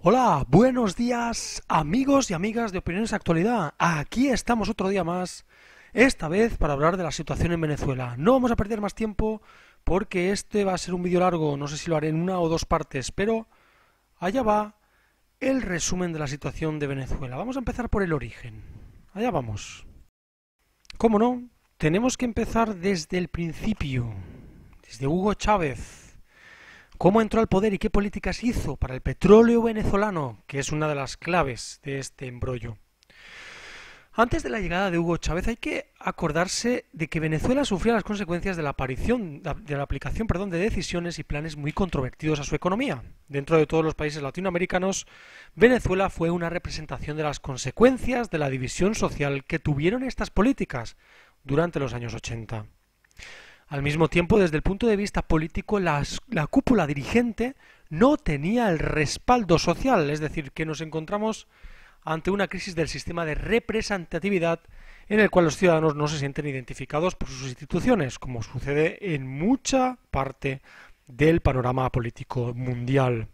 Hola, buenos días amigos y amigas de Opiniones Actualidad. Aquí estamos otro día más, esta vez para hablar de la situación en Venezuela. No vamos a perder más tiempo porque este va a ser un vídeo largo, no sé si lo haré en una o dos partes, pero allá va el resumen de la situación de Venezuela. Vamos a empezar por el origen. Allá vamos. ¿Cómo no? Tenemos que empezar desde el principio, desde Hugo Chávez. ¿Cómo entró al poder y qué políticas hizo para el petróleo venezolano? Que es una de las claves de este embrollo. Antes de la llegada de Hugo Chávez hay que acordarse de que Venezuela sufría las consecuencias de la aplicación de decisiones y planes muy controvertidos a su economía. Dentro de todos los países latinoamericanos, Venezuela fue una representación de las consecuencias de la división social que tuvieron estas políticas durante los años 80. Al mismo tiempo, desde el punto de vista político, la cúpula dirigente no tenía el respaldo social, es decir, que nos encontramos ante una crisis del sistema de representatividad en el cual los ciudadanos no se sienten identificados por sus instituciones, como sucede en mucha parte del panorama político mundial.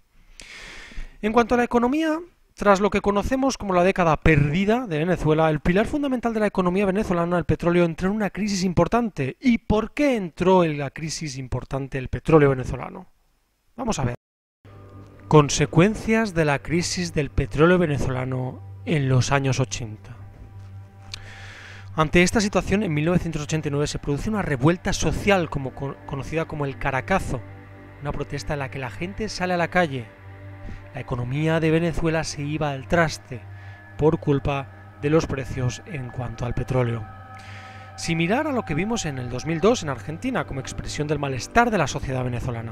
En cuanto a la economía, tras lo que conocemos como la década perdida de Venezuela, el pilar fundamental de la economía venezolana, el petróleo, entró en una crisis importante. ¿Y por qué entró en la crisis importante el petróleo venezolano? Vamos a ver. Consecuencias de la crisis del petróleo venezolano en los años 80. Ante esta situación, en 1989 se produce una revuelta social conocida como el Caracazo, una protesta en la que la gente sale a la calle. La economía de Venezuela se iba al traste por culpa de los precios en cuanto al petróleo. Similar a lo que vimos en el 2002 en Argentina como expresión del malestar de la sociedad venezolana.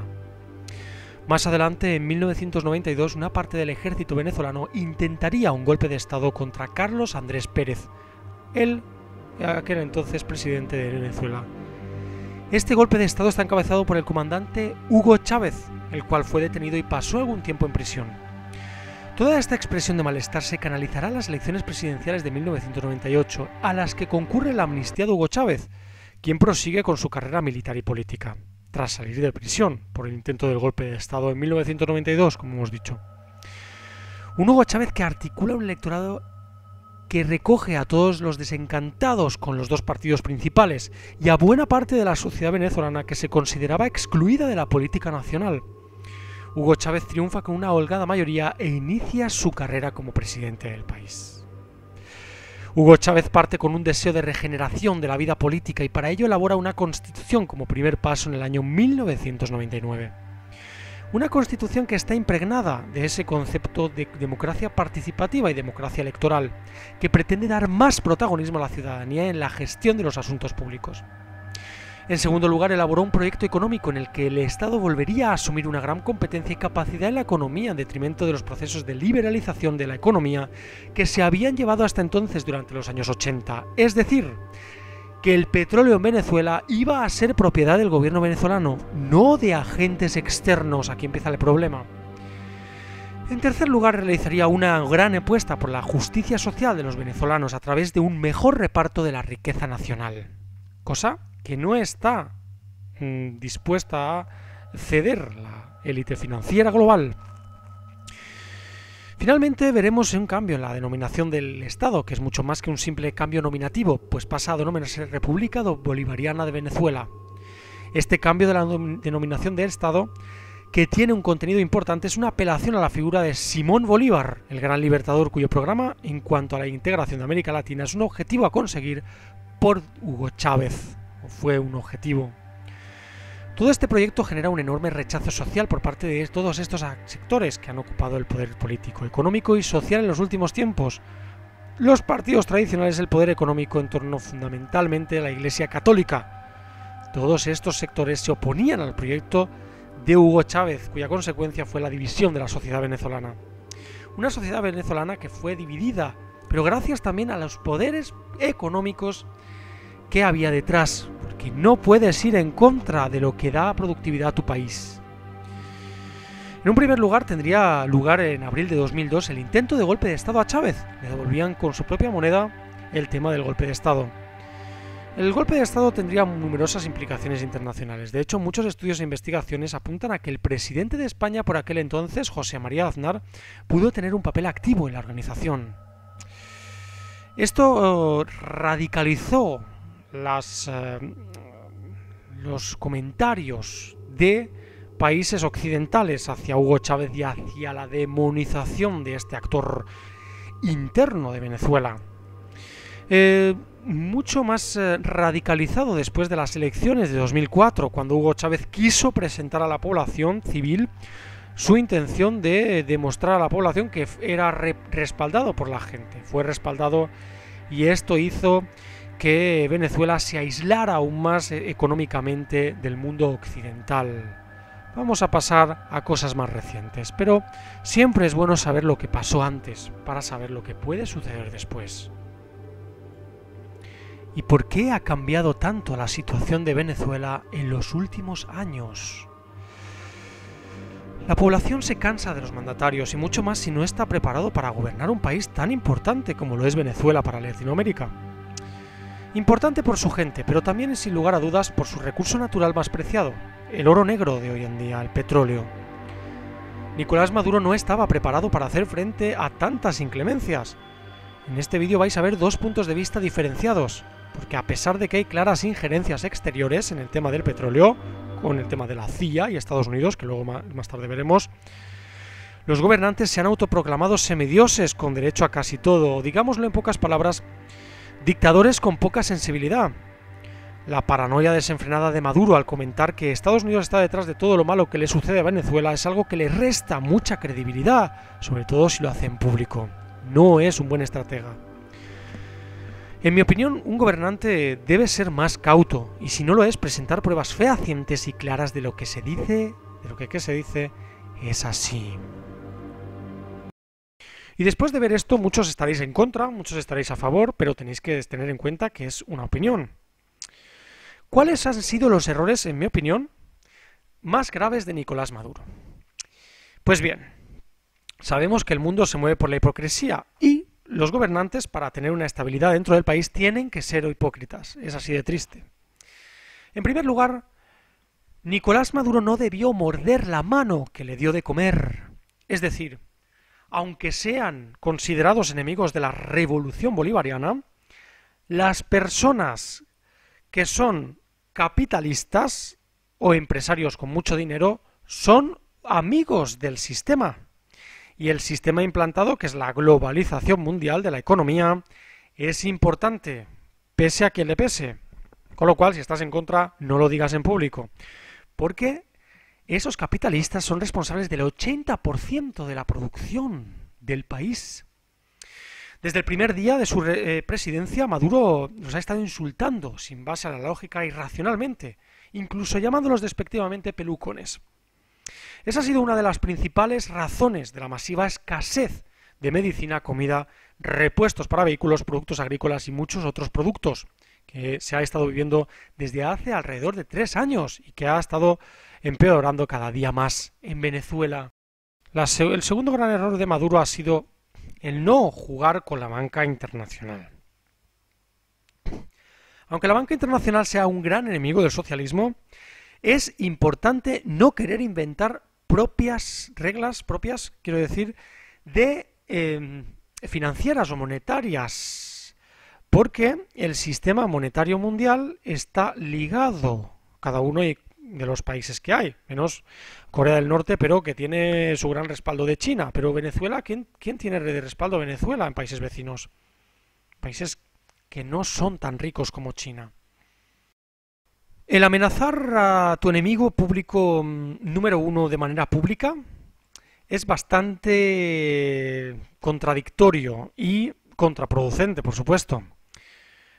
Más adelante, en 1992, una parte del ejército venezolano intentaría un golpe de estado contra Carlos Andrés Pérez, aquel entonces presidente de Venezuela. Este golpe de estado está encabezado por el comandante Hugo Chávez, el cual fue detenido y pasó algún tiempo en prisión. Toda esta expresión de malestar se canalizará en las elecciones presidenciales de 1998, a las que concurre la amnistía de Hugo Chávez, quien prosigue con su carrera militar y política, tras salir de prisión por el intento del golpe de estado en 1992, como hemos dicho. Un Hugo Chávez que articula un electorado que recoge a todos los desencantados con los dos partidos principales y a buena parte de la sociedad venezolana que se consideraba excluida de la política nacional. Hugo Chávez triunfa con una holgada mayoría e inicia su carrera como presidente del país. Hugo Chávez parte con un deseo de regeneración de la vida política y para ello elabora una constitución como primer paso en el año 1999. Una constitución que está impregnada de ese concepto de democracia participativa y democracia electoral, que pretende dar más protagonismo a la ciudadanía en la gestión de los asuntos públicos. En segundo lugar, elaboró un proyecto económico en el que el Estado volvería a asumir una gran competencia y capacidad en la economía en detrimento de los procesos de liberalización de la economía que se habían llevado hasta entonces durante los años 80. Es decir, que el petróleo en Venezuela iba a ser propiedad del gobierno venezolano, no de agentes externos. Aquí empieza el problema. En tercer lugar, realizaría una gran apuesta por la justicia social de los venezolanos a través de un mejor reparto de la riqueza nacional, cosa que no está dispuesta a ceder la élite financiera global. Finalmente veremos un cambio en la denominación del Estado, que es mucho más que un simple cambio nominativo, pues pasa a denominarse República Bolivariana de Venezuela. Este cambio de la denominación del Estado, que tiene un contenido importante, es una apelación a la figura de Simón Bolívar, el gran libertador cuyo programa en cuanto a la integración de América Latina es un objetivo a conseguir por Hugo Chávez, o fue un objetivo. Todo este proyecto genera un enorme rechazo social por parte de todos estos sectores que han ocupado el poder político, económico y social en los últimos tiempos. Los partidos tradicionales del poder económico en torno fundamentalmente a la Iglesia Católica. Todos estos sectores se oponían al proyecto de Hugo Chávez, cuya consecuencia fue la división de la sociedad venezolana. Una sociedad venezolana que fue dividida, pero gracias también a los poderes económicos que había detrás, porque no puedes ir en contra de lo que da productividad a tu país. En un primer lugar, tendría lugar en abril de 2002 el intento de golpe de Estado a Chávez. Le devolvían con su propia moneda el tema del golpe de Estado. El golpe de Estado tendría numerosas implicaciones internacionales. De hecho, muchos estudios e investigaciones apuntan a que el presidente de España por aquel entonces, José María Aznar, pudo tener un papel activo en la organización. Esto radicalizó los comentarios de países occidentales hacia Hugo Chávez y hacia la demonización de este actor interno de Venezuela. Mucho más radicalizado después de las elecciones de 2004, cuando Hugo Chávez quiso presentar a la población civil su intención de demostrar a la población que era respaldado por la gente. Fue respaldado y esto hizo que Venezuela se aislara aún más económicamente del mundo occidental. Vamos a pasar a cosas más recientes, pero siempre es bueno saber lo que pasó antes para saber lo que puede suceder después. ¿Y por qué ha cambiado tanto la situación de Venezuela en los últimos años? La población se cansa de los mandatarios y mucho más si no está preparado para gobernar un país tan importante como lo es Venezuela para Latinoamérica. Importante por su gente, pero también sin lugar a dudas por su recurso natural más preciado, el oro negro de hoy en día, el petróleo. Nicolás Maduro no estaba preparado para hacer frente a tantas inclemencias. En este vídeo vais a ver dos puntos de vista diferenciados, porque a pesar de que hay claras injerencias exteriores en el tema del petróleo, con el tema de la CIA y Estados Unidos, que luego más tarde veremos, los gobernantes se han autoproclamado semidioses con derecho a casi todo, o digámoslo en pocas palabras, dictadores con poca sensibilidad. La paranoia desenfrenada de Maduro al comentar que Estados Unidos está detrás de todo lo malo que le sucede a Venezuela es algo que le resta mucha credibilidad, sobre todo si lo hace en público. No es un buen estratega. En mi opinión, un gobernante debe ser más cauto, y si no lo es, presentar pruebas fehacientes y claras de lo que se dice, es así. Y después de ver esto, muchos estaréis en contra, muchos estaréis a favor, pero tenéis que tener en cuenta que es una opinión. ¿Cuáles han sido los errores, en mi opinión, más graves de Nicolás Maduro? Pues bien, sabemos que el mundo se mueve por la hipocresía y los gobernantes, para tener una estabilidad dentro del país, tienen que ser hipócritas. Es así de triste. En primer lugar, Nicolás Maduro no debió morder la mano que le dio de comer. Es decir, aunque sean considerados enemigos de la revolución bolivariana, las personas que son capitalistas o empresarios con mucho dinero son amigos del sistema. Y el sistema implantado, que es la globalización mundial de la economía, es importante, pese a quien le pese. Con lo cual, si estás en contra, no lo digas en público. Porque esos capitalistas son responsables del 80% de la producción del país. Desde el primer día de su presidencia, Maduro los ha estado insultando, sin base a la lógica, irracionalmente, incluso llamándolos despectivamente pelucones. Esa ha sido una de las principales razones de la masiva escasez de medicina, comida, repuestos para vehículos, productos agrícolas y muchos otros productos que se ha estado viviendo desde hace alrededor de 3 años y que ha estado empeorando cada día más en Venezuela. El segundo gran error de Maduro ha sido el no jugar con la banca internacional. Aunque la banca internacional sea un gran enemigo del socialismo, es importante no querer inventar reglas propias, quiero decir, de financieras o monetarias, porque el sistema monetario mundial está ligado, cada uno de los países que hay, menos Corea del Norte, pero que tiene su gran respaldo de China. Pero Venezuela, ¿quién tiene de respaldo a Venezuela en países vecinos? Países que no son tan ricos como China. El amenazar a tu enemigo público número uno de manera pública es bastante contradictorio y contraproducente, por supuesto.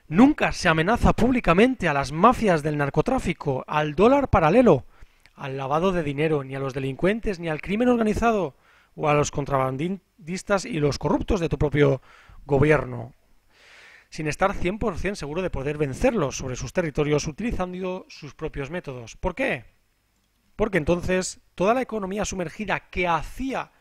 Nunca se amenaza públicamente a las mafias del narcotráfico, al dólar paralelo, al lavado de dinero, ni a los delincuentes, ni al crimen organizado, o a los contrabandistas y los corruptos de tu propio gobierno, sin estar 100% seguro de poder vencerlos sobre sus territorios utilizando sus propios métodos. ¿Por qué? Porque entonces toda la economía sumergida que hacía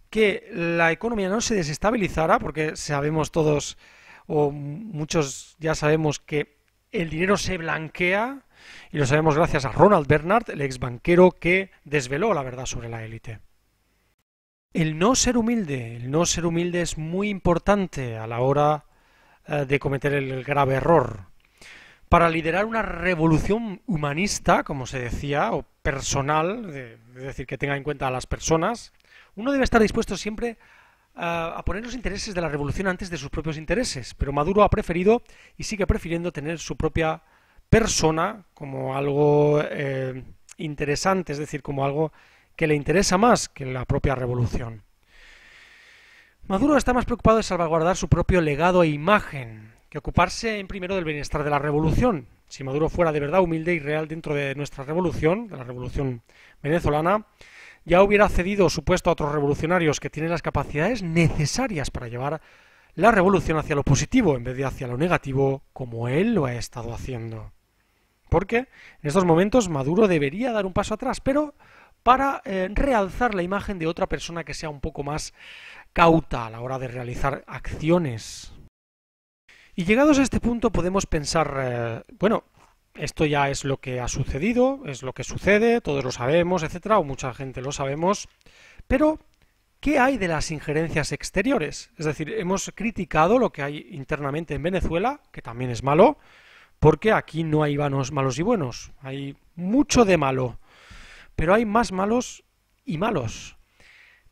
que la economía no se desestabilizara, porque sabemos todos, o muchos ya sabemos que el dinero se blanquea, y lo sabemos gracias a Ronald Bernard, el ex banquero que desveló la verdad sobre la élite. El no ser humilde es muy importante a la hora de cometer el grave error. Para liderar una revolución humanista, como se decía, o personal, es decir, que tenga en cuenta a las personas, uno debe estar dispuesto siempre a poner los intereses de la revolución antes de sus propios intereses, pero Maduro ha preferido y sigue prefiriendo tener su propia persona como algo interesante, es decir, como algo que le interesa más que la propia revolución. Maduro está más preocupado de salvaguardar su propio legado e imagen que ocuparse en primero del bienestar de la revolución. Si Maduro fuera de verdad humilde y real dentro de nuestra revolución, de la revolución venezolana, ya hubiera cedido su puesto a otros revolucionarios que tienen las capacidades necesarias para llevar la revolución hacia lo positivo en vez de hacia lo negativo, como él lo ha estado haciendo. Porque en estos momentos Maduro debería dar un paso atrás, pero para realzar la imagen de otra persona que sea un poco más cauta a la hora de realizar acciones. Y llegados a este punto podemos pensar, bueno, esto ya es lo que ha sucedido, es lo que sucede, todos lo sabemos, etcétera, o mucha gente lo sabemos, pero ¿qué hay de las injerencias exteriores? Es decir, hemos criticado lo que hay internamente en Venezuela, que también es malo, porque aquí no hay malos y buenos, hay mucho de malo, pero hay más malos y malos.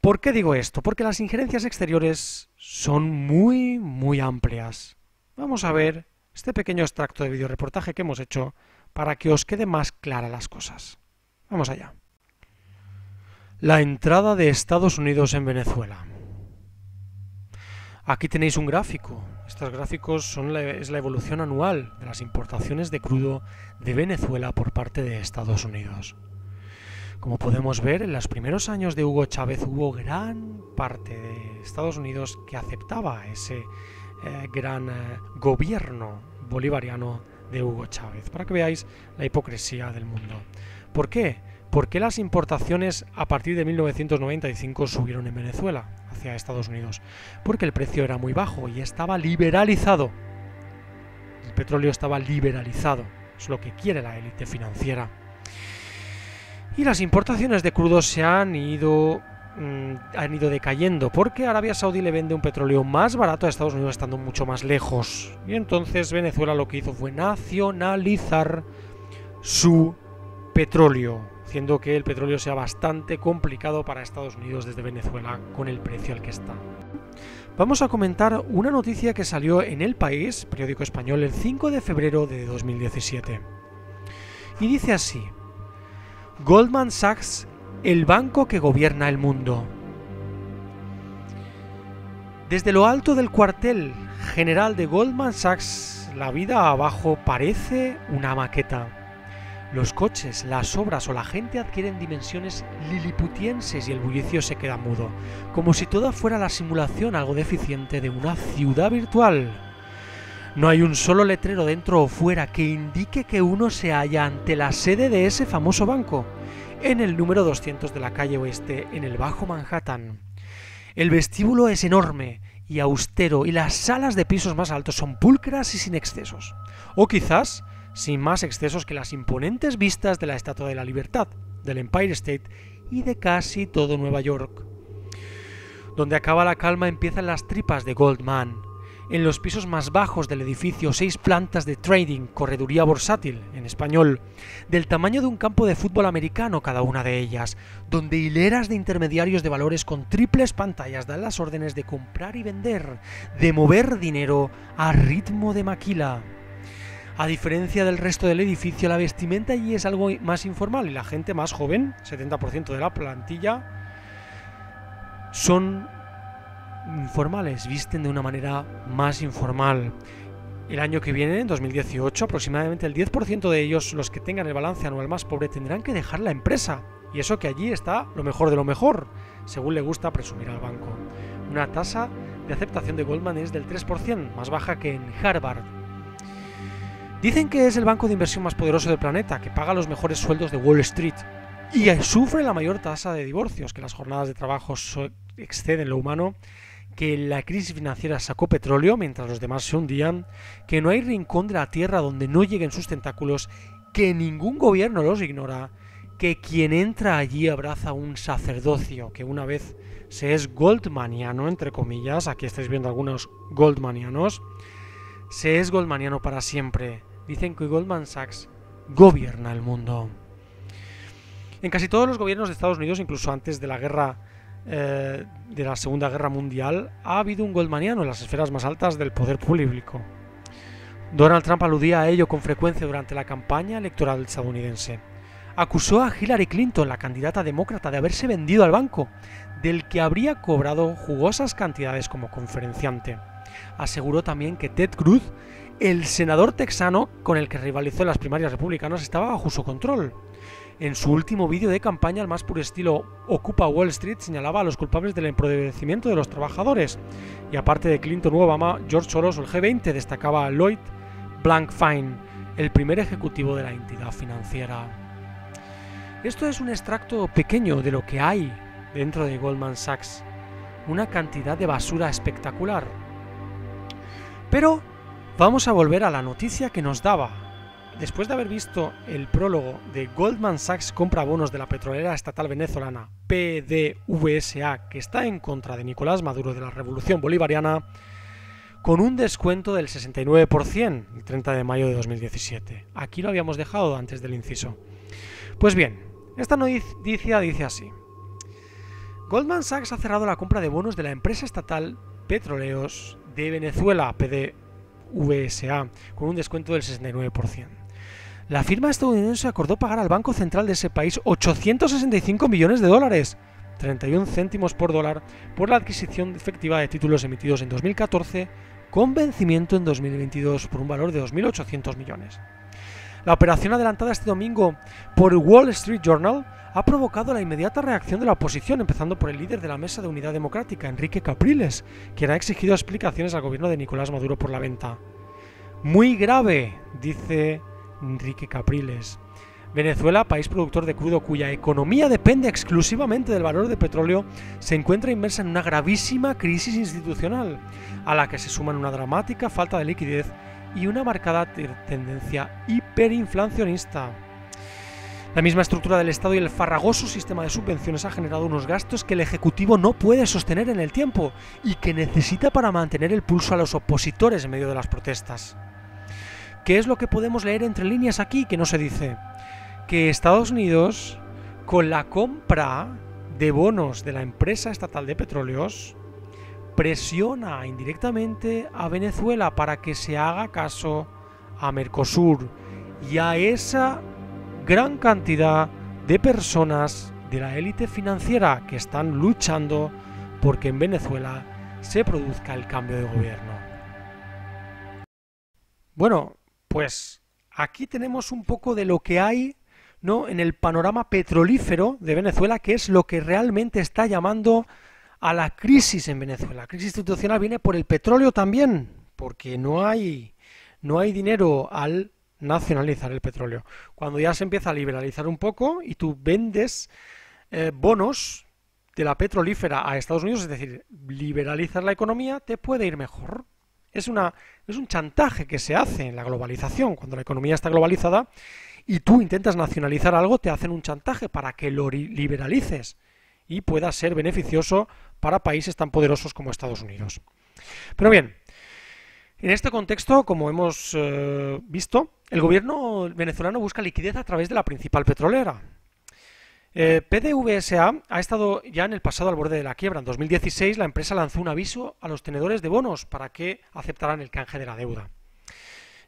¿Por qué digo esto? Porque las injerencias exteriores son muy amplias. Vamos a ver este pequeño extracto de videoreportaje que hemos hecho para que os quede más claras las cosas. Vamos allá. La entrada de Estados Unidos en Venezuela. Aquí tenéis un gráfico. Estos gráficos es la evolución anual de las importaciones de crudo de Venezuela por parte de Estados Unidos. Como podemos ver, en los primeros años de Hugo Chávez hubo gran parte de Estados Unidos que aceptaba ese gran gobierno bolivariano de Hugo Chávez, para que veáis la hipocresía del mundo. ¿Por qué? ¿Por qué las importaciones a partir de 1995 subieron en Venezuela hacia Estados Unidos? Porque el precio era muy bajo y estaba liberalizado. El petróleo estaba liberalizado, es lo que quiere la élite financiera. Y las importaciones de crudo se han ido decayendo porque Arabia Saudí le vende un petróleo más barato a Estados Unidos estando mucho más lejos. Y entonces Venezuela lo que hizo fue nacionalizar su petróleo, haciendo que el petróleo sea bastante complicado para Estados Unidos desde Venezuela con el precio al que está. Vamos a comentar una noticia que salió en El País, periódico español, el 5 de febrero de 2017. Y dice así: Goldman Sachs, el banco que gobierna el mundo. Desde lo alto del cuartel general de Goldman Sachs, la vida abajo parece una maqueta. Los coches, las obras o la gente adquieren dimensiones liliputienses y el bullicio se queda mudo, como si toda fuera la simulación algo deficiente de una ciudad virtual. No hay un solo letrero dentro o fuera que indique que uno se halla ante la sede de ese famoso banco, en el número 200 de la calle Oeste, en el Bajo Manhattan. El vestíbulo es enorme y austero y las salas de pisos más altos son pulcras y sin excesos. O quizás sin más excesos que las imponentes vistas de la Estatua de la Libertad, del Empire State y de casi todo Nueva York. Donde acaba la calma empiezan las tripas de Goldman. En los pisos más bajos del edificio, 6 plantas de trading, correduría bursátil, en español, del tamaño de un campo de fútbol americano cada una de ellas, donde hileras de intermediarios de valores con triples pantallas dan las órdenes de comprar y vender, de mover dinero a ritmo de maquila. A diferencia del resto del edificio, la vestimenta allí es algo más informal y la gente más joven, 70% de la plantilla, son informales, visten de una manera más informal. El año que viene, en 2018, aproximadamente el 10% de ellos, los que tengan el balance anual más pobre, tendrán que dejar la empresa. Y eso que allí está lo mejor de lo mejor, según le gusta presumir al banco. Una tasa de aceptación de Goldman es del 3%, más baja que en Harvard. Dicen que es el banco de inversión más poderoso del planeta, que paga los mejores sueldos de Wall Street y sufre la mayor tasa de divorcios, que las jornadas de trabajo exceden lo humano, que la crisis financiera sacó petróleo mientras los demás se hundían, que no hay rincón de la tierra donde no lleguen sus tentáculos, que ningún gobierno los ignora, que quien entra allí abraza un sacerdocio que una vez se es goldmaniano, entre comillas, aquí estáis viendo algunos goldmanianos, se es goldmaniano para siempre. Dicen que Goldman Sachs gobierna el mundo. En casi todos los gobiernos de Estados Unidos, incluso antes de la Segunda Guerra Mundial, ha habido un goldmaniano en las esferas más altas del poder público. Donald Trump aludía a ello con frecuencia durante la campaña electoral estadounidense. Acusó a Hillary Clinton, la candidata demócrata, de haberse vendido al banco, del que habría cobrado jugosas cantidades como conferenciante. Aseguró también que Ted Cruz, el senador texano con el que rivalizó en las primarias republicanas, estaba bajo su control. En su último vídeo de campaña, al más puro estilo Ocupa Wall Street, señalaba a los culpables del empobrecimiento de los trabajadores. Y aparte de Clinton u Obama, George Soros o el G20 destacaba a Lloyd Blankfein, el primer ejecutivo de la entidad financiera. Esto es un extracto pequeño de lo que hay dentro de Goldman Sachs. Una cantidad de basura espectacular. Pero vamos a volver a la noticia que nos daba. Después de haber visto el prólogo de Goldman Sachs compra bonos de la petrolera estatal venezolana PDVSA, que está en contra de Nicolás Maduro de la Revolución Bolivariana, con un descuento del 69% el 30 de mayo de 2017. Aquí lo habíamos dejado antes del inciso. Pues bien, esta noticia dice así. Goldman Sachs ha cerrado la compra de bonos de la empresa estatal Petróleos de Venezuela, PDVSA, con un descuento del 69%. La firma estadounidense acordó pagar al Banco Central de ese país 865 millones de dólares, 31 céntimos por dólar, por la adquisición efectiva de títulos emitidos en 2014 con vencimiento en 2022 por un valor de 2.800 millones. La operación adelantada este domingo por el Wall Street Journal ha provocado la inmediata reacción de la oposición, empezando por el líder de la Mesa de Unidad Democrática, Enrique Capriles, quien ha exigido explicaciones al gobierno de Nicolás Maduro por la venta. Muy grave, dice Enrique Capriles. Venezuela, país productor de crudo cuya economía depende exclusivamente del valor de petróleo, se encuentra inmersa en una gravísima crisis institucional, a la que se suman una dramática falta de liquidez y una marcada tendencia hiperinflacionista. La misma estructura del Estado y el farragoso sistema de subvenciones ha generado unos gastos que el Ejecutivo no puede sostener en el tiempo y que necesita para mantener el pulso a los opositores en medio de las protestas. ¿Qué es lo que podemos leer entre líneas aquí que no se dice? Que Estados Unidos, con la compra de bonos de la empresa estatal de petróleos, presiona indirectamente a Venezuela para que se haga caso a Mercosur y a esa gran cantidad de personas de la élite financiera que están luchando porque en Venezuela se produzca el cambio de gobierno. Bueno, pues aquí tenemos un poco de lo que hay, ¿no?, en el panorama petrolífero de Venezuela, que es lo que realmente está llamando a la crisis en Venezuela. La crisis institucional viene por el petróleo también, porque no hay dinero al nacionalizar el petróleo. Cuando ya se empieza a liberalizar un poco y tú vendes bonos de la petrolífera a Estados Unidos, es decir, liberalizar la economía, te puede ir mejor. Es un chantaje que se hace en la globalización. Cuando la economía está globalizada y tú intentas nacionalizar algo, te hacen un chantaje para que lo liberalices y pueda ser beneficioso para países tan poderosos como Estados Unidos. Pero bien, en este contexto, como hemos visto, el gobierno venezolano busca liquidez a través de la principal petrolera. PDVSA ha estado ya en el pasado al borde de la quiebra. En 2016 la empresa lanzó un aviso a los tenedores de bonos para que aceptaran el canje de la deuda.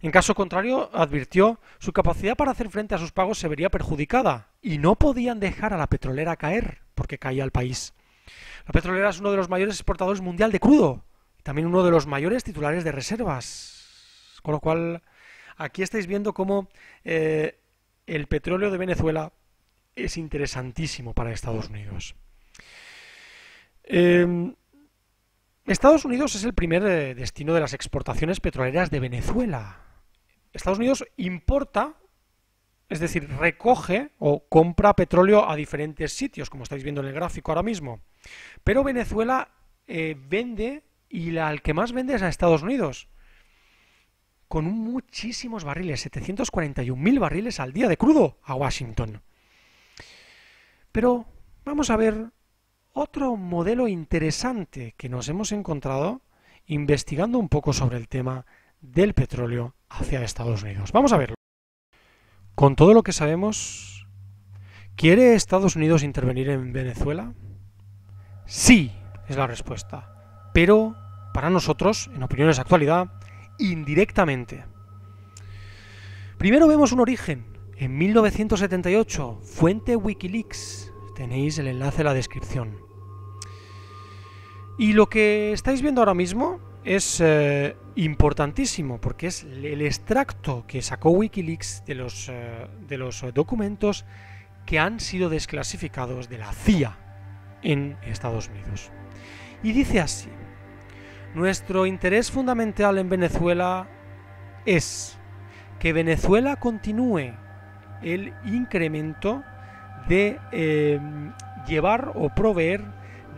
En caso contrario, advirtió, su capacidad para hacer frente a sus pagos se vería perjudicada y no podían dejar a la petrolera caer porque caía el país. La petrolera es uno de los mayores exportadores mundial de crudo y también uno de los mayores titulares de reservas. Con lo cual, aquí estáis viendo cómo el petróleo de Venezuela es interesantísimo para Estados Unidos. Estados Unidos es el primer destino de las exportaciones petroleras de Venezuela. Estados Unidos importa, es decir, recoge o compra petróleo a diferentes sitios, como estáis viendo en el gráfico ahora mismo. Pero Venezuela vende y al que más vende es a Estados Unidos, con muchísimos barriles, 741.000 barriles al día de crudo a Washington. Pero vamos a ver otro modelo interesante que nos hemos encontrado investigando un poco sobre el tema del petróleo hacia Estados Unidos. Vamos a verlo. Con todo lo que sabemos, ¿quiere Estados Unidos intervenir en Venezuela? Sí, es la respuesta. Pero, para nosotros, en Opiniones de Actualidad, indirectamente. Primero vemos un origen. En 1978, fuente Wikileaks. Tenéis el enlace en la descripción. Y lo que estáis viendo ahora mismo es importantísimo, porque es el extracto que sacó Wikileaks de los documentos que han sido desclasificados de la CIA en Estados Unidos. Y dice así: nuestro interés fundamental en Venezuela es que Venezuela continúe el incremento de llevar o proveer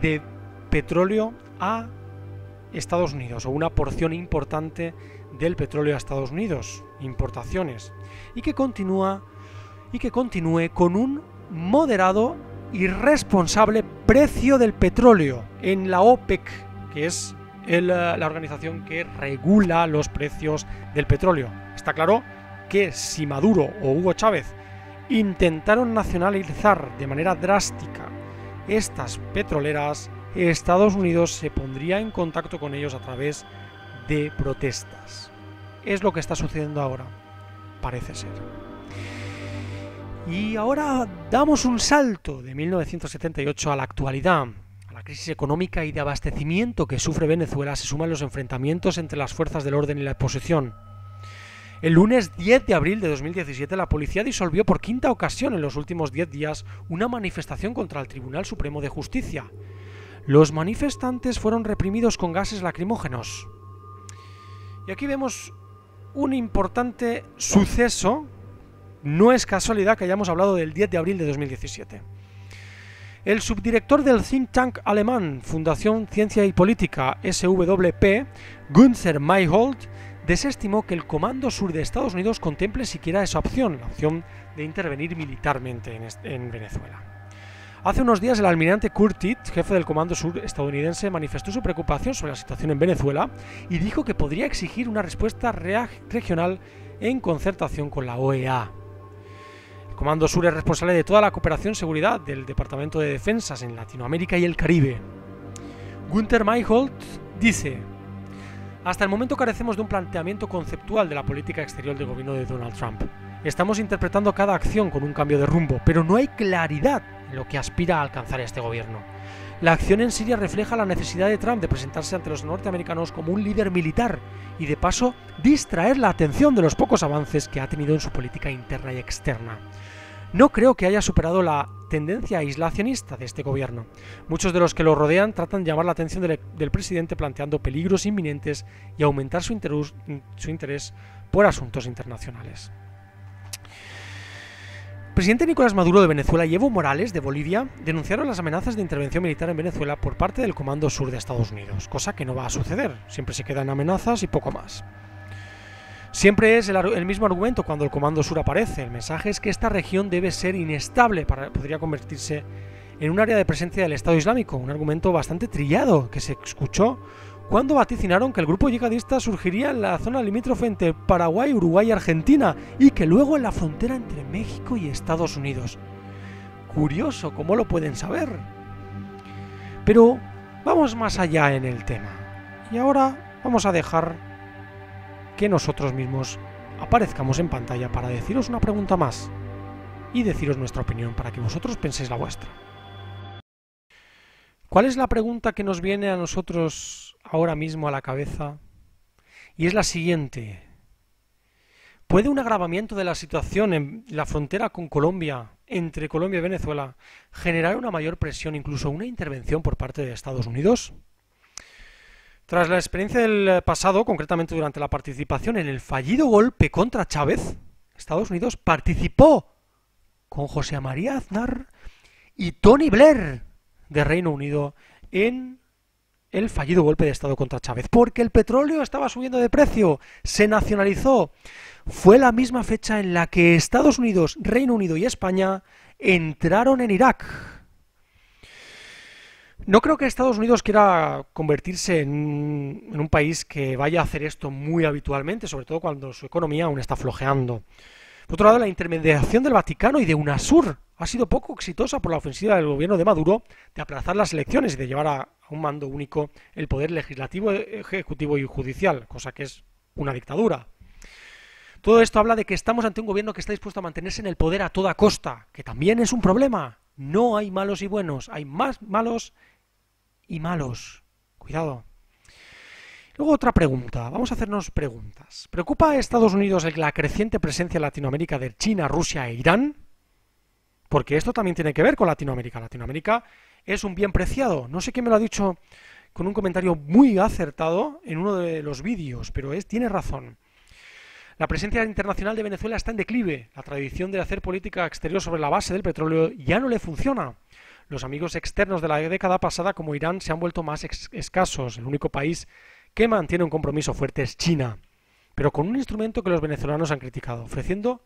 de petróleo a Estados Unidos, o una porción importante del petróleo a Estados Unidos, importaciones, y que continúe con un moderado y responsable precio del petróleo en la OPEC, que es la organización que regula los precios del petróleo. Está claro que si Maduro o Hugo Chávez intentaron nacionalizar de manera drástica estas petroleras, Estados Unidos se pondría en contacto con ellos a través de protestas. Es lo que está sucediendo ahora, parece ser. Y ahora damos un salto de 1978 a la actualidad. A la crisis económica y de abastecimiento que sufre Venezuela se suman los enfrentamientos entre las fuerzas del orden y la oposición. El lunes 10 de abril de 2017 la policía disolvió por quinta ocasión en los últimos 10 días una manifestación contra el Tribunal Supremo de Justicia. Los manifestantes fueron reprimidos con gases lacrimógenos. Y aquí vemos un importante suceso. No es casualidad que hayamos hablado del 10 de abril de 2017. El subdirector del think tank alemán Fundación Ciencia y Política SWP, Günther Mayhold, desestimó que el Comando Sur de Estados Unidos contemple siquiera esa opción, la opción de intervenir militarmente en Venezuela. Hace unos días el almirante Curtis, jefe del Comando Sur estadounidense, manifestó su preocupación sobre la situación en Venezuela y dijo que podría exigir una respuesta regional en concertación con la OEA. El Comando Sur es responsable de toda la cooperación y seguridad del Departamento de Defensas en Latinoamérica y el Caribe. Günther Mayhold dice: hasta el momento carecemos de un planteamiento conceptual de la política exterior del gobierno de Donald Trump. Estamos interpretando cada acción con un cambio de rumbo, pero no hay claridad en lo que aspira a alcanzar este gobierno. La acción en Siria refleja la necesidad de Trump de presentarse ante los norteamericanos como un líder militar y, de paso, distraer la atención de los pocos avances que ha tenido en su política interna y externa. No creo que haya superado la tendencia aislacionista de este gobierno. Muchos de los que lo rodean tratan de llamar la atención del presidente planteando peligros inminentes y aumentar su interés por asuntos internacionales. El presidente Nicolás Maduro de Venezuela y Evo Morales de Bolivia denunciaron las amenazas de intervención militar en Venezuela por parte del Comando Sur de Estados Unidos, cosa que no va a suceder, siempre se quedan amenazas y poco más. Siempre es el mismo argumento cuando el Comando Sur aparece. El mensaje es que esta región debe ser inestable, podría convertirse en un área de presencia del Estado Islámico, un argumento bastante trillado que se escuchó cuando vaticinaron que el grupo yihadista surgiría en la zona limítrofe entre Paraguay, Uruguay y Argentina, y que luego en la frontera entre México y Estados Unidos. Curioso, ¿cómo lo pueden saber? Pero vamos más allá en el tema. Y ahora vamos a dejar que nosotros mismos aparezcamos en pantalla para deciros una pregunta más y deciros nuestra opinión para que vosotros penséis la vuestra. ¿Cuál es la pregunta que nos viene a nosotros ahora mismo a la cabeza? Y es la siguiente: ¿puede un agravamiento de la situación en la frontera con Colombia, entre Colombia y Venezuela, generar una mayor presión, incluso una intervención por parte de Estados Unidos? Tras la experiencia del pasado, concretamente durante la participación en el fallido golpe contra Chávez, Estados Unidos participó con José María Aznar y Tony Blair de Reino Unido en el fallido golpe de Estado contra Chávez, porque el petróleo estaba subiendo de precio, se nacionalizó. Fue la misma fecha en la que Estados Unidos, Reino Unido y España entraron en Irak. No creo que Estados Unidos quiera convertirse en un país que vaya a hacer esto muy habitualmente, sobre todo cuando su economía aún está flojeando. Por otro lado, la intermediación del Vaticano y de UNASUR ha sido poco exitosa por la ofensiva del gobierno de Maduro de aplazar las elecciones y de llevar a un mando único el poder legislativo, ejecutivo y judicial, cosa que es una dictadura. Todo esto habla de que estamos ante un gobierno que está dispuesto a mantenerse en el poder a toda costa, que también es un problema. No hay malos y buenos, hay más malos y malos. Cuidado. Luego otra pregunta, vamos a hacernos preguntas. ¿Preocupa a Estados Unidos la creciente presencia en Latinoamérica de China, Rusia e Irán? Porque esto también tiene que ver con Latinoamérica. Latinoamérica es un bien preciado. No sé quién me lo ha dicho con un comentario muy acertado en uno de los vídeos, pero tiene razón. La presencia internacional de Venezuela está en declive. La tradición de hacer política exterior sobre la base del petróleo ya no le funciona. Los amigos externos de la década pasada, como Irán, se han vuelto más escasos. El único país que mantiene un compromiso fuerte es China, pero con un instrumento que los venezolanos han criticado, ofreciendo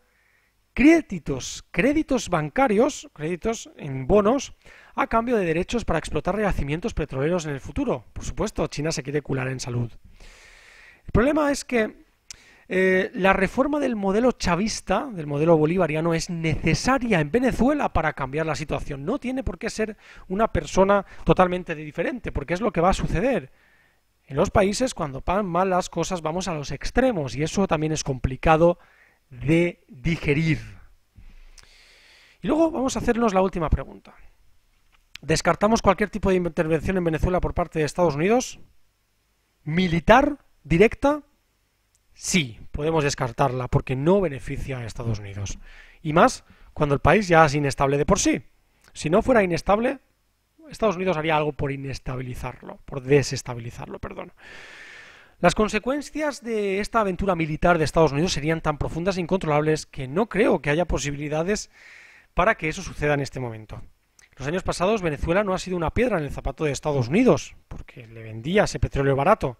créditos bancarios, créditos en bonos, a cambio de derechos para explotar yacimientos petroleros en el futuro. Por supuesto, China se quiere cular en salud. El problema es que la reforma del modelo chavista, del modelo bolivariano, es necesaria en Venezuela para cambiar la situación. No tiene por qué ser una persona totalmente diferente, porque es lo que va a suceder. En los países, cuando van mal las cosas, vamos a los extremos y eso también es complicado de digerir. Y luego vamos a hacernos la última pregunta. ¿Descartamos cualquier tipo de intervención en Venezuela por parte de Estados Unidos? ¿Militar? ¿Directa? Sí, podemos descartarla porque no beneficia a Estados Unidos. Y más cuando el país ya es inestable de por sí. Si no fuera inestable, Estados Unidos haría algo por desestabilizarlo, perdón. Las consecuencias de esta aventura militar de Estados Unidos serían tan profundas e incontrolables que no creo que haya posibilidades para que eso suceda en este momento. Los años pasados Venezuela no ha sido una piedra en el zapato de Estados Unidos, porque le vendía ese petróleo barato,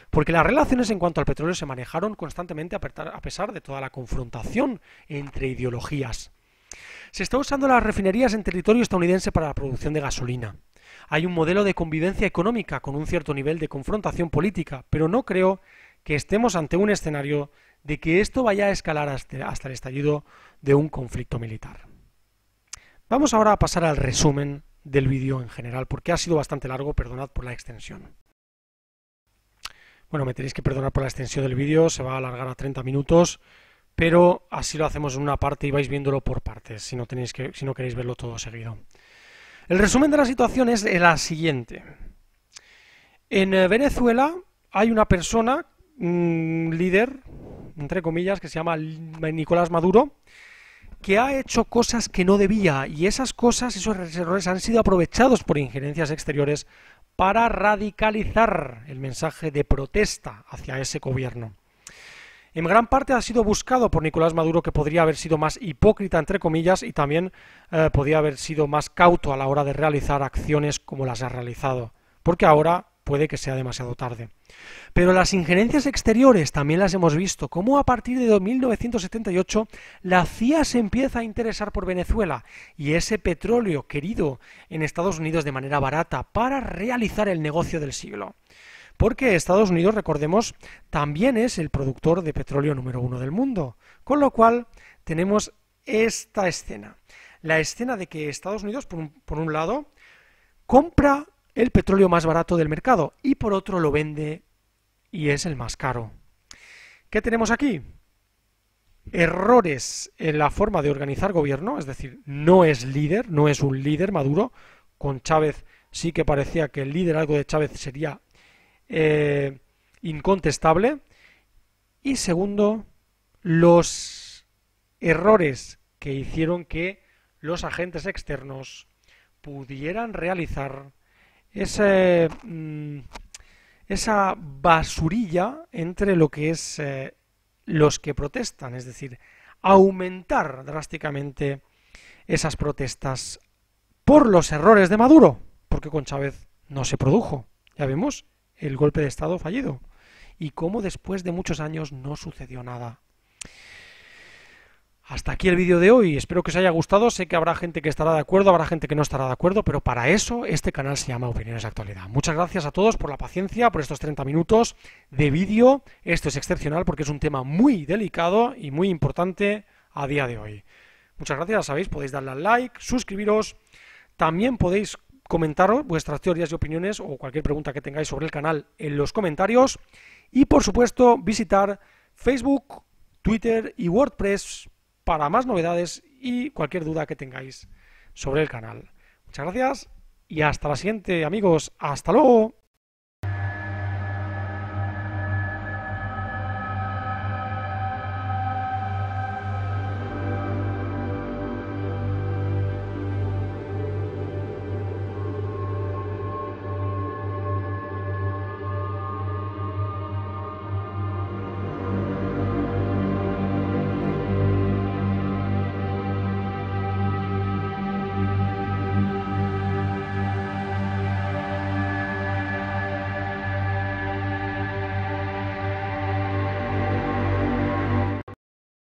porque las relaciones en cuanto al petróleo se manejaron constantemente a pesar de toda la confrontación entre ideologías. Se está usando las refinerías en territorio estadounidense para la producción de gasolina. Hay un modelo de convivencia económica con un cierto nivel de confrontación política, pero no creo que estemos ante un escenario de que esto vaya a escalar hasta el estallido de un conflicto militar. Vamos ahora a pasar al resumen del vídeo en general, porque ha sido bastante largo, perdonad por la extensión. Bueno, me tenéis que perdonar por la extensión del vídeo, se va a alargar a 30 minutos, pero así lo hacemos en una parte y vais viéndolo por partes, si no queréis verlo todo seguido. El resumen de la situación es la siguiente. En Venezuela hay una persona, líder, entre comillas, que se llama Nicolás Maduro, que ha hecho cosas que no debía, y esas cosas, esos errores han sido aprovechados por injerencias exteriores para radicalizar el mensaje de protesta hacia ese gobierno. En gran parte ha sido buscado por Nicolás Maduro, que podría haber sido más hipócrita, entre comillas, y también podría haber sido más cauto a la hora de realizar acciones como las ha realizado, porque ahora puede que sea demasiado tarde. Pero las injerencias exteriores también las hemos visto, como a partir de 1978 la CIA se empieza a interesar por Venezuela y ese petróleo querido en Estados Unidos de manera barata para realizar el negocio del siglo. Porque Estados Unidos, recordemos, también es el productor de petróleo número 1 del mundo. Con lo cual tenemos esta escena. La escena de que Estados Unidos, por un lado, compra el petróleo más barato del mercado y por otro lo vende y es el más caro. ¿Qué tenemos aquí? Errores en la forma de organizar gobierno, es decir, no es un líder Maduro. Con Chávez sí que parecía que el liderazgo de Chávez sería incontestable. Y segundo, los errores que hicieron que los agentes externos pudieran realizar esa basurilla entre lo que es los que protestan, es decir, aumentar drásticamente esas protestas por los errores de Maduro, porque con Chávez no se produjo. Ya vemos el golpe de estado fallido y cómo después de muchos años no sucedió nada. Hasta aquí el vídeo de hoy, espero que os haya gustado, sé que habrá gente que estará de acuerdo, habrá gente que no estará de acuerdo, pero para eso este canal se llama Opiniones de Actualidad. Muchas gracias a todos por la paciencia, por estos 30 minutos de vídeo, esto es excepcional porque es un tema muy delicado y muy importante a día de hoy. Muchas gracias, sabéis, podéis darle al like, suscribiros, también podéis comentaros vuestras teorías y opiniones o cualquier pregunta que tengáis sobre el canal en los comentarios y por supuesto visitar Facebook, Twitter y WordPress para más novedades y cualquier duda que tengáis sobre el canal. Muchas gracias y hasta la siguiente, amigos. Hasta luego.